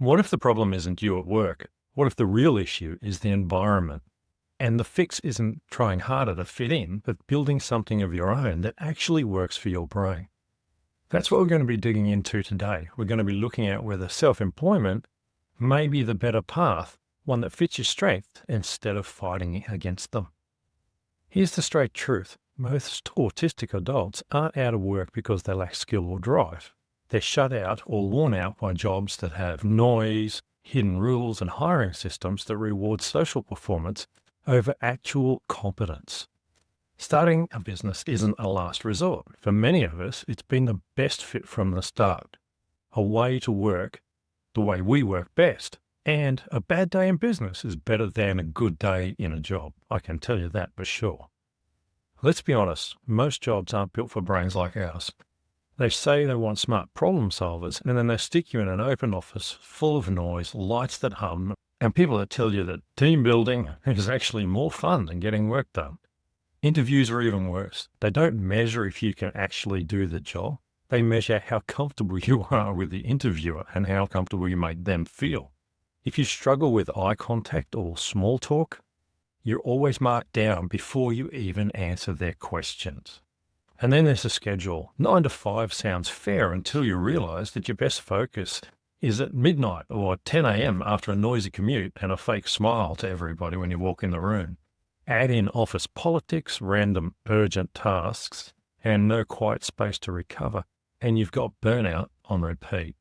What if the problem isn't you at work? What if the real issue is the environment? And the fix isn't trying harder to fit in, but building something of your own that actually works for your brain. That's what we're going to be digging into today. We're going to be looking at whether self-employment may be the better path, one that fits your strengths instead of fighting against them. Here's the straight truth. Most autistic adults aren't out of work because they lack skill or drive. They're shut out or worn out by jobs that have noise, hidden rules, and hiring systems that reward social performance over actual competence. Starting a business isn't a last resort. For many of us, it's been the best fit from the start. A way to work the way we work best. And a bad day in business is better than a good day in a job. I can tell you that for sure. Let's be honest, most jobs aren't built for brains like ours. They say they want smart problem solvers, and then they stick you in an open office full of noise, lights that hum, and people that tell you that team building is actually more fun than getting work done. Interviews are even worse. They don't measure if you can actually do the job. They measure how comfortable you are with the interviewer and how comfortable you make them feel. If you struggle with eye contact or small talk, you're always marked down before you even answer their questions. And then there's the schedule. 9 to 5 sounds fair until you realize that your best focus is at midnight or 10 a.m. after a noisy commute and a fake smile to everybody when you walk in the room. Add in office politics, random urgent tasks, and no quiet space to recover, and you've got burnout on repeat.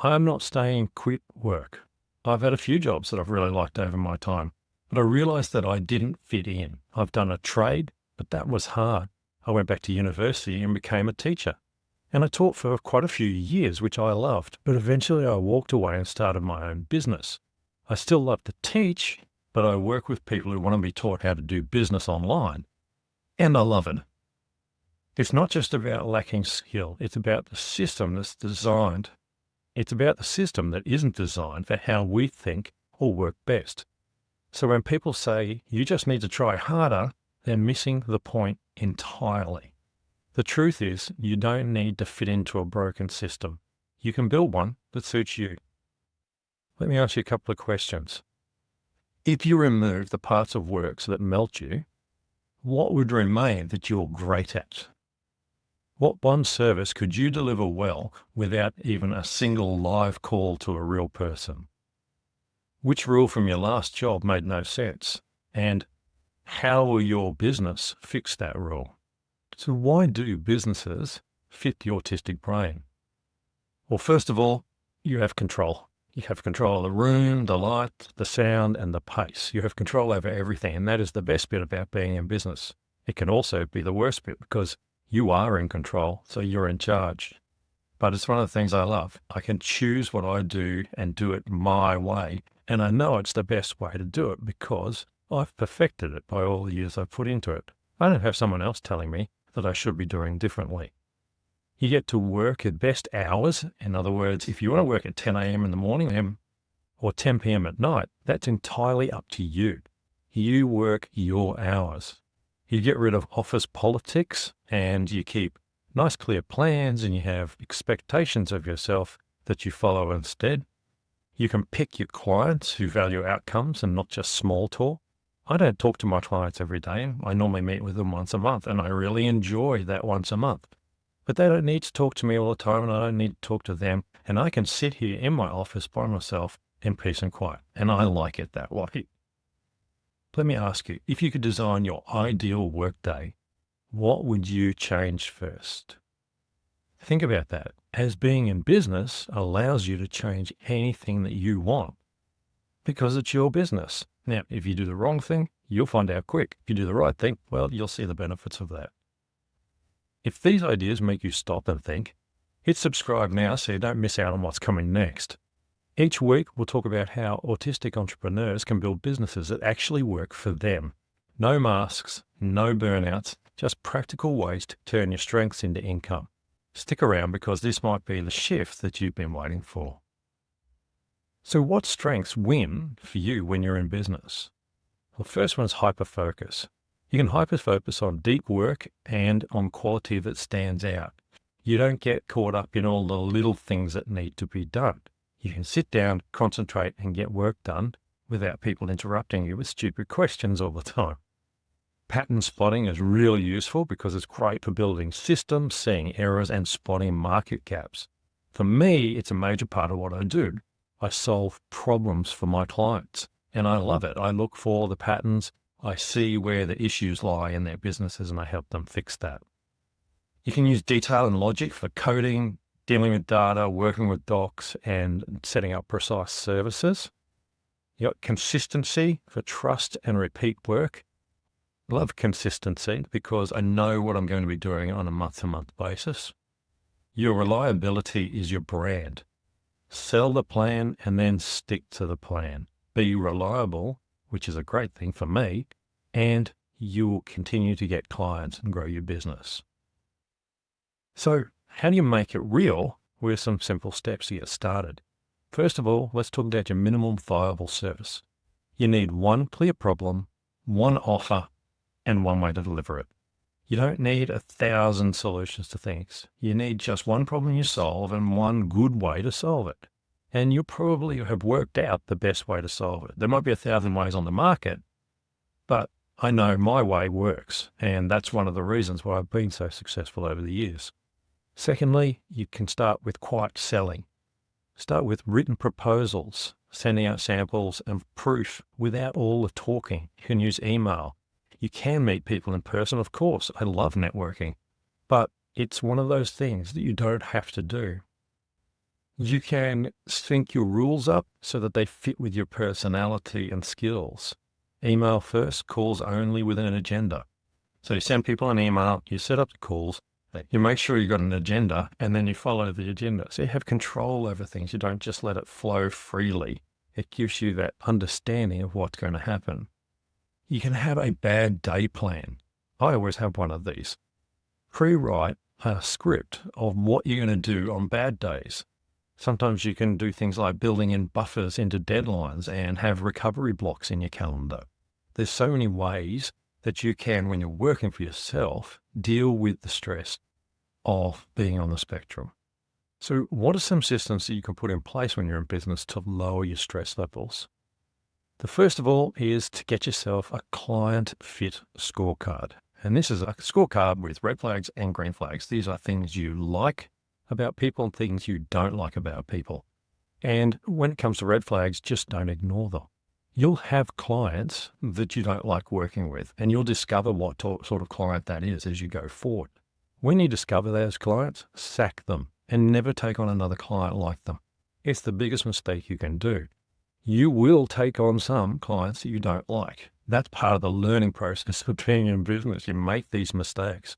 I'm not saying quit work. I've had a few jobs that I've really liked over my time, but I realized that I didn't fit in. I've done a trade, but that was hard. I went back to university and became a teacher. And I taught for quite a few years, which I loved, but eventually I walked away and started my own business. I still love to teach, but I work with people who want to be taught how to do business online, and I love it. It's not just about lacking skill, it's about the system that's designed. It's about the system that isn't designed for how we think or work best. So when people say, you just need to try harder, they're missing the point entirely. The truth is, you don't need to fit into a broken system. You can build one that suits you. Let me ask you a couple of questions. If you remove the parts of work that melt you, what would remain that you're great at? What one service could you deliver well without even a single live call to a real person? Which rule from your last job made no sense? And how will your business fix that rule? So why do businesses fit the autistic brain? Well, first of all, you have control. You have control of the room, the light, the sound, and the pace. You have control over everything, and that is the best bit about being in business. It can also be the worst bit because you are in control, so you're in charge. But it's one of the things I love. I can choose what I do and do it my way, and I know it's the best way to do it because I've perfected it by all the years I've put into it. I don't have someone else telling me that I should be doing differently. You get to work at best hours. In other words, if you want to work at 10 a.m. in the morning or 10 p.m. at night, that's entirely up to you. You work your hours. You get rid of office politics and you keep nice clear plans and you have expectations of yourself that you follow instead. You can pick your clients who value outcomes and not just small talk. I don't talk to my clients every day. I normally meet with them once a month, and I really enjoy that once a month. But they don't need to talk to me all the time, and I don't need to talk to them. And I can sit here in my office by myself in peace and quiet, and I like it that way. Let me ask you, if you could design your ideal workday, what would you change first? Think about that, as being in business allows you to change anything that you want because it's your business. Now, if you do the wrong thing, you'll find out quick. If you do the right thing, well, you'll see the benefits of that. If these ideas make you stop and think, hit subscribe now so you don't miss out on what's coming next. Each week, we'll talk about how autistic entrepreneurs can build businesses that actually work for them. No masks, no burnouts, just practical ways to turn your strengths into income. Stick around because this might be the shift that you've been waiting for. So what strengths win for you when you're in business? Well, the first one is hyperfocus. You can hyperfocus on deep work and on quality that stands out. You don't get caught up in all the little things that need to be done. You can sit down, concentrate, and get work done without people interrupting you with stupid questions all the time. Pattern spotting is really useful because it's great for building systems, seeing errors, and spotting market gaps. For me, it's a major part of what I do. I solve problems for my clients, and I love it. I look for the patterns, I see where the issues lie in their businesses, and I help them fix that. You can use detail and logic for coding, dealing with data, working with docs, and setting up precise services. You got consistency for trust and repeat work. I love consistency because I know what I'm going to be doing on a month-to-month basis. Your reliability is your brand. Sell the plan and then stick to the plan. Be reliable, which is a great thing for me, and you will continue to get clients and grow your business. So how do you make it real? With some simple steps to get started. First of all, let's talk about your minimum viable service. You need one clear problem, one offer, and one way to deliver it. You don't need 1,000 solutions to things. You need just one problem you solve and one good way to solve it. And you probably have worked out the best way to solve it. There might be 1,000 ways on the market, but I know my way works. And that's one of the reasons why I've been so successful over the years. Secondly, you can start with quiet selling. Start with written proposals, sending out samples and proof without all the talking. You can use email. You can meet people in person, of course. I love networking, but it's one of those things that you don't have to do. You can sync your rules up so that they fit with your personality and skills. Email first, calls only with an agenda. So you send people an email, you set up the calls, you make sure you've got an agenda, and then you follow the agenda. So you have control over things. You don't just let it flow freely. It gives you that understanding of what's going to happen. You can have a bad day plan. I always have one of these. Pre-write a script of what you're going to do on bad days. Sometimes you can do things like building in buffers into deadlines and have recovery blocks in your calendar. There's so many ways that you can, when you're working for yourself, deal with the stress of being on the spectrum. So what are some systems that you can put in place when you're in business to lower your stress levels? The first of all is to get yourself a client fit scorecard. And this is a scorecard with red flags and green flags. These are things you like about people and things you don't like about people. And when it comes to red flags, just don't ignore them. You'll have clients that you don't like working with, and you'll discover what sort of client that is as you go forward. When you discover those clients, sack them and never take on another client like them. It's the biggest mistake you can do. You will take on some clients that you don't like. That's part of the learning process of being in business. You make these mistakes,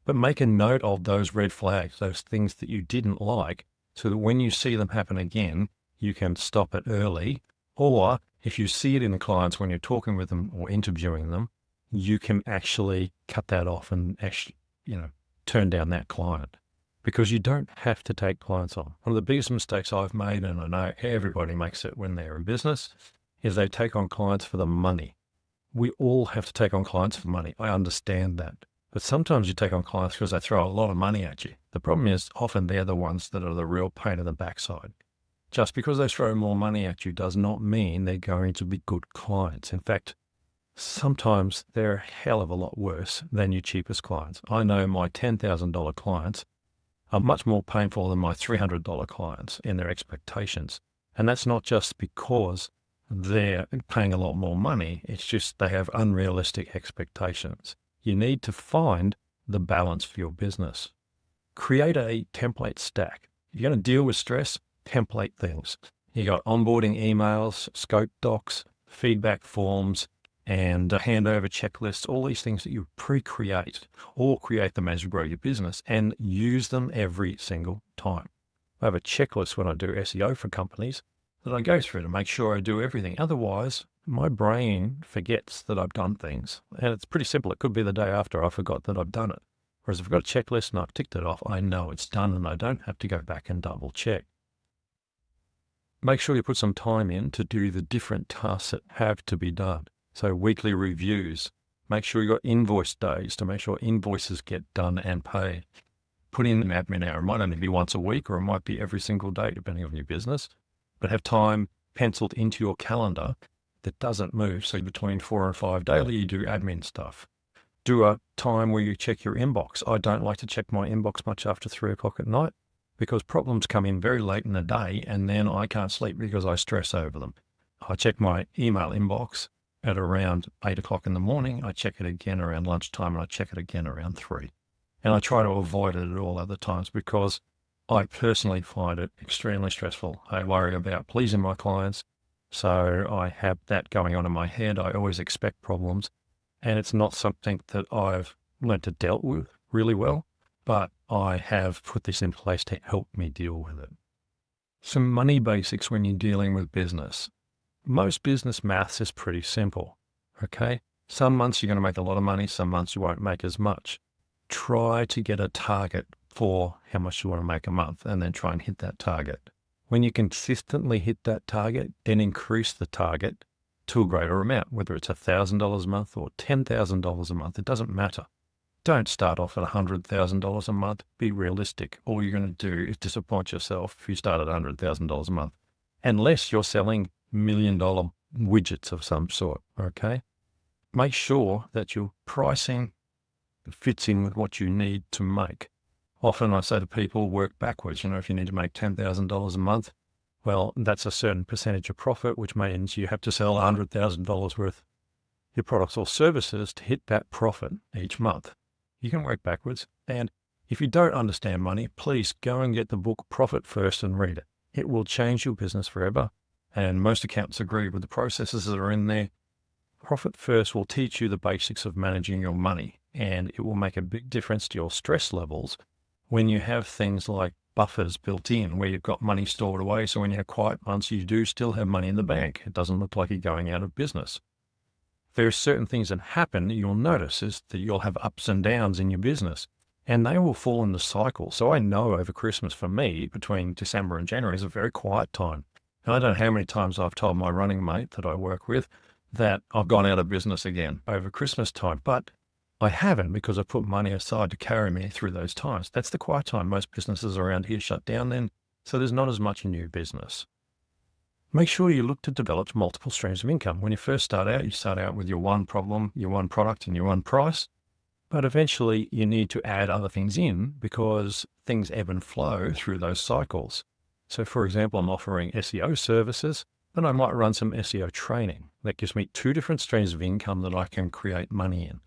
but make a note of those red flags, those things that you didn't like, so that when you see them happen again, you can stop it early. Or if you see it in the clients when you're talking with them or interviewing them, you can actually cut that off and actually, turn down that client, because you don't have to take clients on. One of the biggest mistakes I've made, and I know everybody makes it when they're in business, is they take on clients for the money. We all have to take on clients for money. I understand that. But sometimes you take on clients because they throw a lot of money at you. The problem is often they're the ones that are the real pain in the backside. Just because they throw more money at you does not mean they're going to be good clients. In fact, sometimes they're a hell of a lot worse than your cheapest clients. I know my $10,000 clients are much more painful than my $300 clients in their expectations. And that's not just because they're paying a lot more money. It's just they have unrealistic expectations. You need to find the balance for your business. Create a template stack. If you're going to deal with stress, template things. You got onboarding emails, scope docs, feedback forms, and handover checklists, all these things that you pre-create, or create them as you grow your business and use them every single time. I have a checklist when I do SEO for companies that I go through to make sure I do everything. Otherwise, my brain forgets that I've done things. And it's pretty simple. It could be the day after I forgot that I've done it. Whereas if I've got a checklist and I've ticked it off, I know it's done and I don't have to go back and double check. Make sure you put some time in to do the different tasks that have to be done. So weekly reviews. Make sure you've got invoice days to make sure invoices get done and paid. Put in an admin hour. It might only be once a week or it might be every single day, depending on your business. but have time penciled into your calendar that doesn't move. So between 4 and 5 daily, you do admin stuff. Do a time where you check your inbox. I don't like to check my inbox much after 3 o'clock at night because problems come in very late in the day and then I can't sleep because I stress over them. I check my email inbox at around 8 o'clock in the morning. I check it again around lunchtime and I check it again around 3. And I try to avoid it at all other times because I personally find it extremely stressful. I worry about pleasing my clients. So I have that going on in my head. I always expect problems. And it's not something that I've learned to deal with really well, but I have put this in place to help me deal with it. Some money basics when you're dealing with business. Most business maths is pretty simple, okay? Some months you're going to make a lot of money, some months you won't make as much. Try to get a target for how much you want to make a month and then try and hit that target. When you consistently hit that target, then increase the target to a greater amount, whether it's $1,000 a month or $10,000 a month, it doesn't matter. Don't start off at $100,000 a month. Be realistic. All you're going to do is disappoint yourself if you start at $100,000 a month, unless you're selling $1 million widgets of some sort, okay? Make sure that your pricing fits in with what you need to make. Often I say to people, work backwards. If you need to make $10,000 a month, well, that's a certain percentage of profit, which means you have to sell $100,000 worth of your products or services to hit that profit each month. You can work backwards. And if you don't understand money, please go and get the book Profit First and read it. It will change your business forever. And most accountants agree with the processes that are in there. Profit First will teach you the basics of managing your money, and it will make a big difference to your stress levels when you have things like buffers built in where you've got money stored away. So when you have quiet months, you do still have money in the bank. It doesn't look like you're going out of business. There are certain things that happen that you'll notice is that you'll have ups and downs in your business and they will fall in the cycle. So I know over Christmas for me, between December and January is a very quiet time. And I don't know how many times I've told my running mate that I work with that I've gone out of business again over Christmas time, but I haven't because I put money aside to carry me through those times. That's the quiet time. Most businesses around here shut down then, so there's not as much new business. Make sure you look to develop multiple streams of income. When you first start out, you start out with your one problem, your one product, and your one price. But eventually you need to add other things in because things ebb and flow through those cycles. So for example, I'm offering SEO services, but I might run some SEO training. That gives me 2 different streams of income that I can create money in.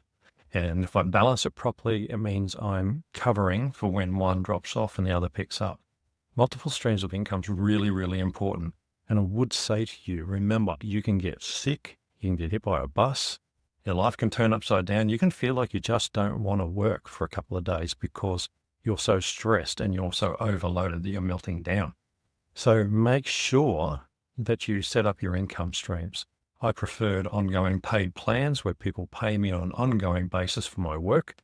And if I balance it properly, it means I'm covering for when one drops off and the other picks up. Multiple streams of income is really, really important. And I would say to you, remember, you can get sick, you can get hit by a bus, your life can turn upside down. You can feel like you just don't want to work for a couple of days because you're so stressed and you're so overloaded that you're melting down. So make sure that you set up your income streams. I preferred ongoing paid plans where people pay me on an ongoing basis for my work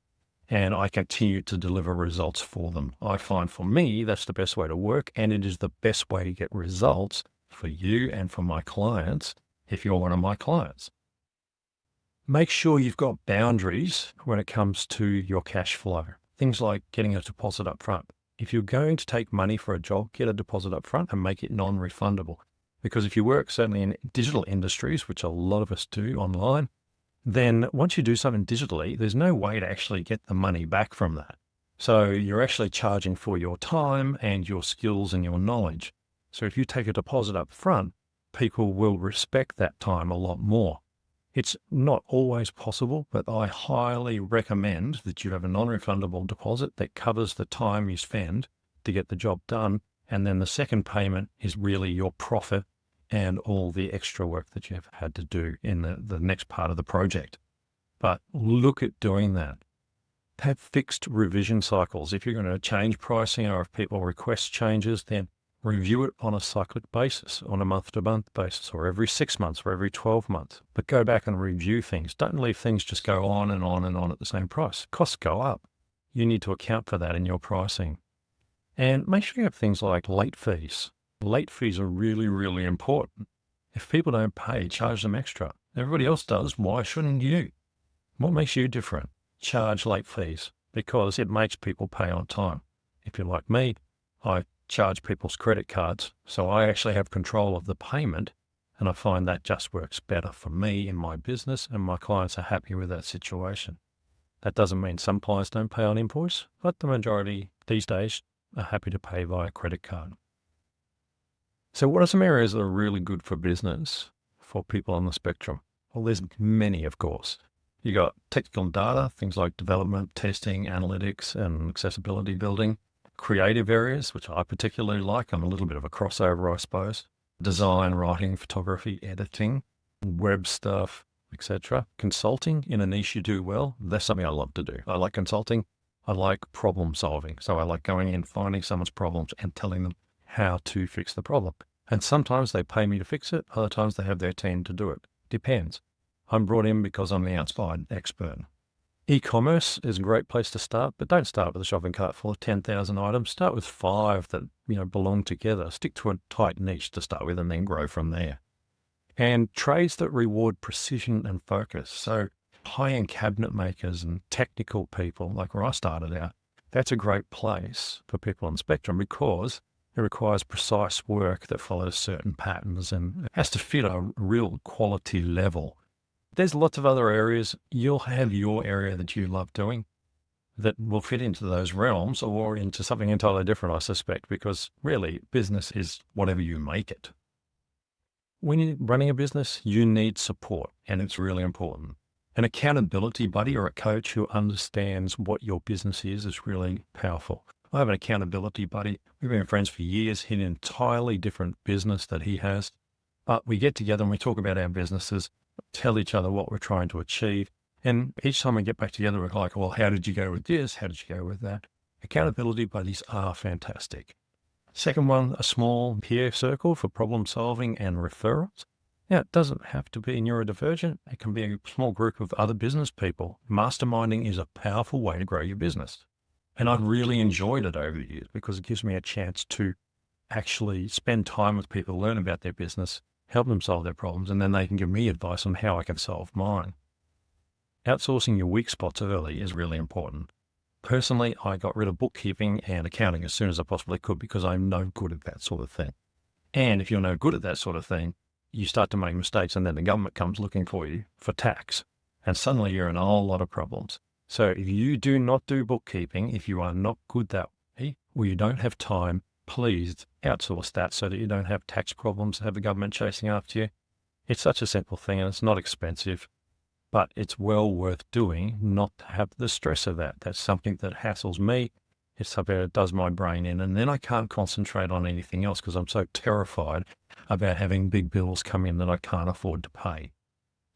and I continue to deliver results for them. I find for me, that's the best way to work and it is the best way to get results for you and for my clients if you're one of my clients. Make sure you've got boundaries when it comes to your cash flow. Things like getting a deposit up front. If you're going to take money for a job, get a deposit up front and make it non-refundable. Because if you work certainly in digital industries, which a lot of us do online, then once you do something digitally, there's no way to actually get the money back from that. So you're actually charging for your time and your skills and your knowledge. So if you take a deposit up front, people will respect that time a lot more. It's not always possible, but I highly recommend that you have a non-refundable deposit that covers the time you spend to get the job done. And then the second payment is really your profit and all the extra work that you've had to do in the next part of the project. But look at doing that. Have fixed revision cycles. If you're going to change pricing or if people request changes, then review it on a cyclic basis, on a month-to-month basis, or every 6 months or every 12 months. But go back and review things. Don't leave things just go on and on and on at the same price. Costs go up. You need to account for that in your pricing. And make sure you have things like late fees. Late fees are really, really important. If people don't pay, charge them extra. Everybody else does. Why shouldn't you? What makes you different? Charge late fees because it makes people pay on time. If you're like me, I charge people's credit cards. So I actually have control of the payment, and I find that just works better for me in my business, and my clients are happy with that situation. That doesn't mean some clients don't pay on invoice, but the majority these days are happy to pay via credit card. So what are some areas that are really good for business for people on the spectrum? Well, there's many, of course. You got technical data, things like development, testing, analytics, and accessibility building. Creative areas, which I particularly like. I'm a little bit of a crossover, I suppose. Design, writing, photography, editing, web stuff, etc. Consulting in a niche you do well. That's something I love to do. I like consulting. I like problem solving. So I like going in, finding someone's problems and telling them how to fix the problem. And sometimes they pay me to fix it. Other times they have their team to do it. Depends. I'm brought in because I'm the outside expert. E-commerce is a great place to start, but don't start with a shopping cart full of 10,000 items. Start with 5 that belong together. Stick to a tight niche to start with and then grow from there. And trades that reward precision and focus. So high-end cabinet makers and technical people, like where I started out, that's a great place for people on the spectrum because it requires precise work that follows certain patterns and it has to fit a real quality level. There's lots of other areas. You'll have your area that you love doing that will fit into those realms or into something entirely different, I suspect, because really business is whatever you make it. When you're running a business, you need support, and it's really important. An accountability buddy or a coach who understands what your business is really powerful. I have an accountability buddy. We've been friends for years. He's an entirely different business that he has, but we get together and we talk about our businesses, tell each other what we're trying to achieve. And each time we get back together, we're like, well, how did you go with this? How did you go with that? Accountability buddies are fantastic. Second one, a small peer circle for problem solving and referrals. Now, it doesn't have to be neurodivergent. It can be a small group of other business people. Masterminding is a powerful way to grow your business. And I've really enjoyed it over the years because it gives me a chance to actually spend time with people, learn about their business, help them solve their problems, and then they can give me advice on how I can solve mine. Outsourcing your weak spots early is really important. Personally, I got rid of bookkeeping and accounting as soon as I possibly could because I'm no good at that sort of thing. And if you're no good at that sort of thing, you start to make mistakes and then the government comes looking for you for tax. And suddenly you're in a whole lot of problems. So if you do not do bookkeeping, if you are not good that way, or you don't have time, please outsource that so that you don't have tax problems, have the government chasing after you. It's such a simple thing and it's not expensive, but it's well worth doing not to have the stress of that. That's something that hassles me. It's something that does my brain in, and then I can't concentrate on anything else because I'm so terrified about having big bills come in that I can't afford to pay.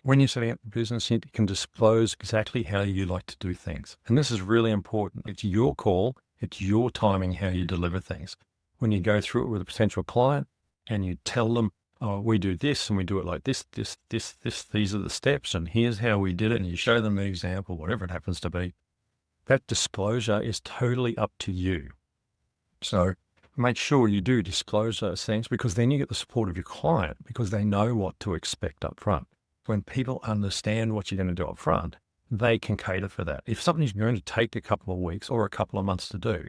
When you're setting up a business, you can disclose exactly how you like to do things. And this is really important. It's your call. It's your timing, how you deliver things. When you go through it with a potential client and you tell them, oh, we do this and we do it like this, these are the steps and here's how we did it. And you show them the example, whatever it happens to be. That disclosure is totally up to you. So make sure you do disclose those things because then you get the support of your client because they know what to expect up front. When people understand what you're going to do up front, they can cater for that. If something's going to take a couple of weeks or a couple of months to do,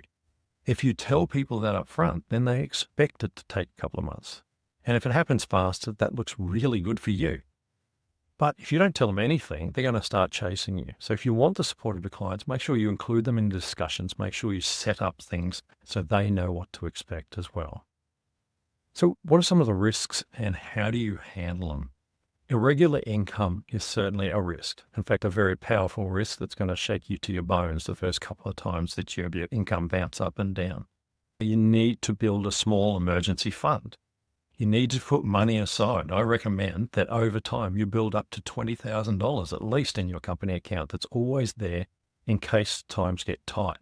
if you tell people that up front, then they expect it to take a couple of months. And if it happens faster, that looks really good for you. But if you don't tell them anything, they're going to start chasing you. So if you want the support of your clients, make sure you include them in discussions. Make sure you set up things so they know what to expect as well. So what are some of the risks and how do you handle them? Irregular income is certainly a risk. In fact, a very powerful risk that's going to shake you to your bones the first couple of times that your income bounce up and down. You need to build a small emergency fund. You need to put money aside. I recommend that over time you build up to $20,000 at least in your company account that's always there in case times get tight.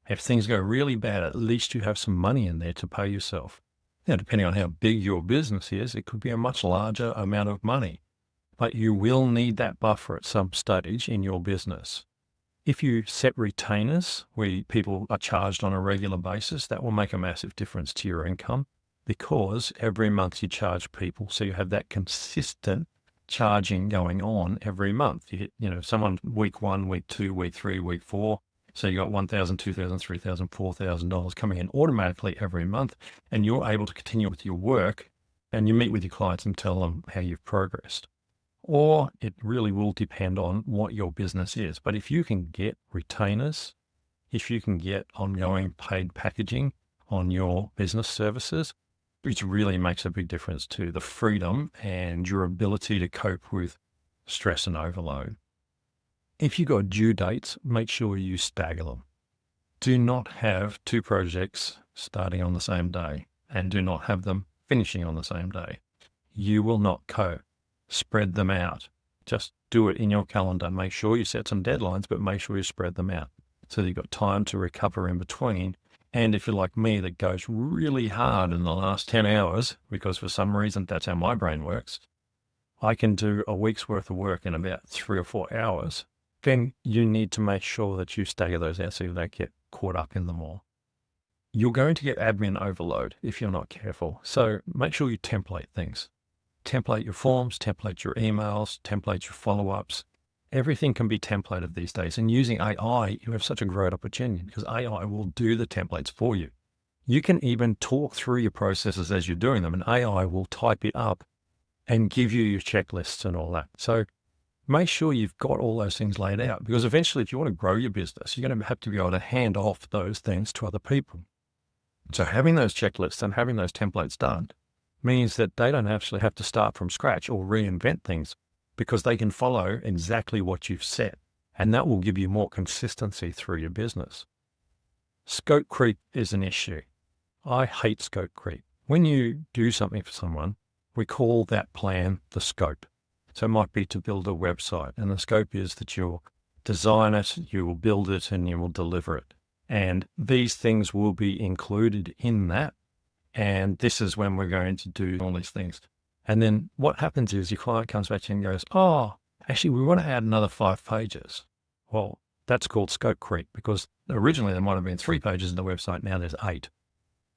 If things go really bad, at least you have some money in there to pay yourself. Now, depending on how big your business is, it could be a much larger amount of money. But you will need that buffer at some stage in your business. If you set retainers where people are charged on a regular basis, that will make a massive difference to your income because every month you charge people. So you have that consistent charging going on every month. Someone week 1, week 2, week 3, week 4, So you got $1,000, $2,000, $3,000, $4,000 coming in automatically every month, and you're able to continue with your work, and you meet with your clients and tell them how you've progressed. Or it really will depend on what your business is. But if you can get retainers, if you can get ongoing paid packaging on your business services, which really makes a big difference to the freedom and your ability to cope with stress and overload. If you've got due dates, make sure you stagger them. Do not have 2 projects starting on the same day, and do not have them finishing on the same day. You will not cope. Spread them out. Just do it in your calendar. Make sure you set some deadlines, but make sure you spread them out so that you've got time to recover in between. And if you're like me, that goes really hard in the last 10 hours, because for some reason that's how my brain works, I can do a week's worth of work in about 3 or 4 hours. Then you need to make sure that you stagger those out so you don't get caught up in them all. You're going to get admin overload if you're not careful. So make sure you template things. Template your forms, template your emails, template your follow-ups. Everything can be templated these days. And using AI, you have such a great opportunity because AI will do the templates for you. You can even talk through your processes as you're doing them, and AI will type it up and give you your checklists and all that. So make sure you've got all those things laid out, because eventually if you want to grow your business, you're going to have to be able to hand off those things to other people. So having those checklists and having those templates done means that they don't actually have to start from scratch or reinvent things, because they can follow exactly what you've set, and that will give you more consistency through your business. Scope creep is an issue. I hate scope creep. When you do something for someone, we call that plan the scope. So it might be to build a website, and the scope is that you'll design it, you will build it, and you will deliver it. And these things will be included in that. And this is when we're going to do all these things. And then what happens is your client comes back to you and goes, oh, actually, we want to add another 5 pages. Well, that's called scope creep, because originally there might have been 3 pages in the website. Now there's 8.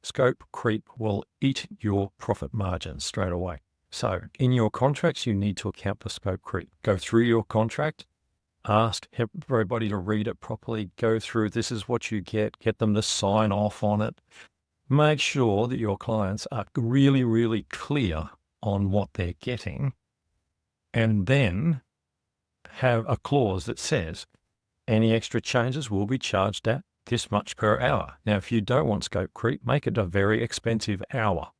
Scope creep will eat your profit margins straight away. So in your contracts, you need to account for scope creep. Go through your contract, ask everybody to read it properly, go through, this is what you get them to sign off on it. Make sure that your clients are really, really clear on what they're getting, and then have a clause that says any extra changes will be charged at this much per hour. Now, if you don't want scope creep, make it a very expensive hour.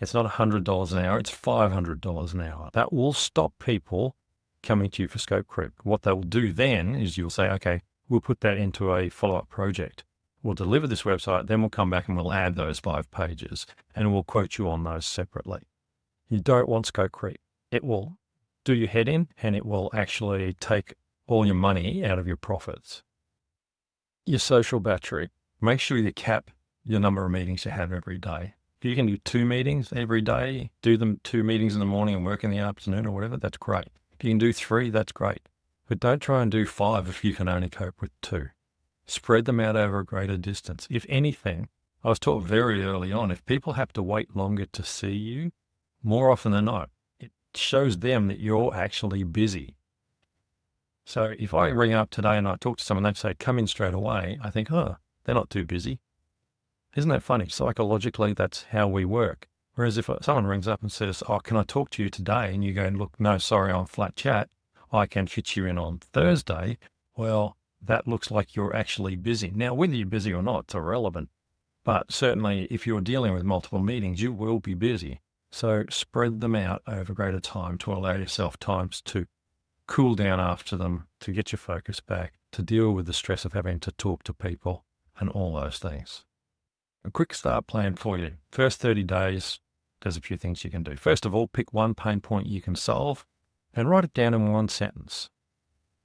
It's not $100 an hour, it's $500 an hour. That will stop people coming to you for scope creep. What they'll do then is you'll say, okay, we'll put that into a follow-up project. We'll deliver this website, then we'll come back and we'll add those 5 pages, and we'll quote you on those separately. You don't want scope creep. It will do your head in, and it will actually take all your money out of your profits. Your social battery. Make sure you cap your number of meetings you have every day. If you can do 2 meetings every day, do them 2 meetings in the morning and work in the afternoon or whatever, that's great. If you can do 3, that's great. But don't try and do 5 if you can only cope with 2. Spread them out over a greater distance. If anything, I was taught very early on, if people have to wait longer to see you, more often than not, it shows them that you're actually busy. So if I ring up today and I talk to someone, they say, come in straight away, I think, oh, they're not too busy. Isn't that funny? Psychologically, that's how we work. Whereas if someone rings up and says, oh, can I talk to you today? And you go, look, no, sorry, I'm flat chat. I can fit you in on Thursday. Well, that looks like you're actually busy. Now, whether you're busy or not, it's irrelevant. But certainly if you're dealing with multiple meetings, you will be busy. So spread them out over greater time to allow yourself times to cool down after them, to get your focus back, to deal with the stress of having to talk to people and all those things. A quick start plan for you. First 30 days, there's a few things you can do. First of all, pick one pain point you can solve and write it down in 1 sentence.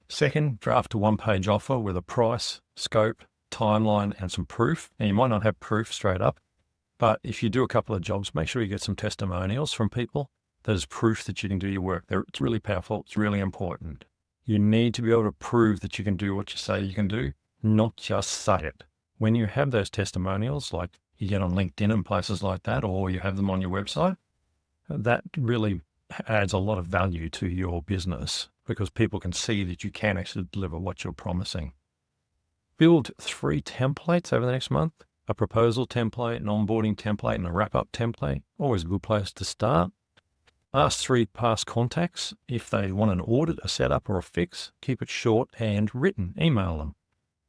Second, draft a 1-page offer with a price, scope, timeline, and some proof. Now, you might not have proof straight up, but if you do a couple of jobs, make sure you get some testimonials from people. There's proof that you can do your work. It's really powerful. It's really important. You need to be able to prove that you can do what you say you can do, not just say it. When you have those testimonials, like you get on LinkedIn and places like that, or you have them on your website, that really adds a lot of value to your business, because people can see that you can actually deliver what you're promising. Build 3 templates over the next month: a proposal template, an onboarding template, and a wrap-up template. Always a good place to start. Ask 3 past contacts if they want an audit, a setup, or a fix. Keep it short and written. Email them.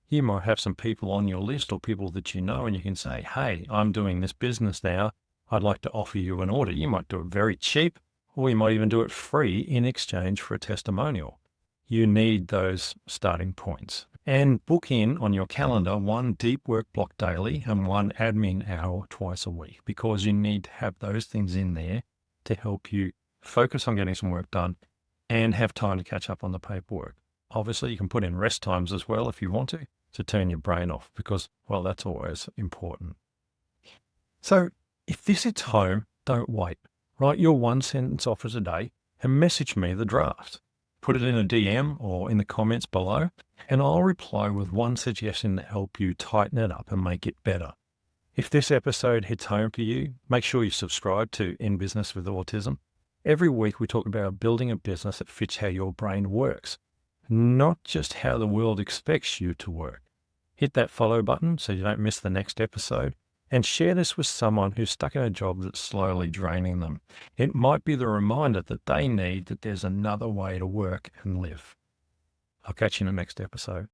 You might have some people on your list or people that you know, and you can say, hey, I'm doing this business now. I'd like to offer you an audit. You might do it very cheap, or you might even do it free in exchange for a testimonial. You need those starting points. And book in on your calendar 1 deep work block daily and 1 admin hour twice a week, because you need to have those things in there to help you focus on getting some work done and have time to catch up on the paperwork. Obviously, you can put in rest times as well if you want to turn your brain off, because, well, that's always important. So if this hits home, don't wait. Write your 1 sentence offers a day and message me the draft. Put it in a DM or in the comments below, and I'll reply with 1 suggestion to help you tighten it up and make it better. If this episode hits home for you, make sure you subscribe to In Business with Autism. Every week we talk about building a business that fits how your brain works, not just how the world expects you to work. Hit that follow button so you don't miss the next episode, and share this with someone who's stuck in a job that's slowly draining them. It might be the reminder that they need that there's another way to work and live. I'll catch you in the next episode.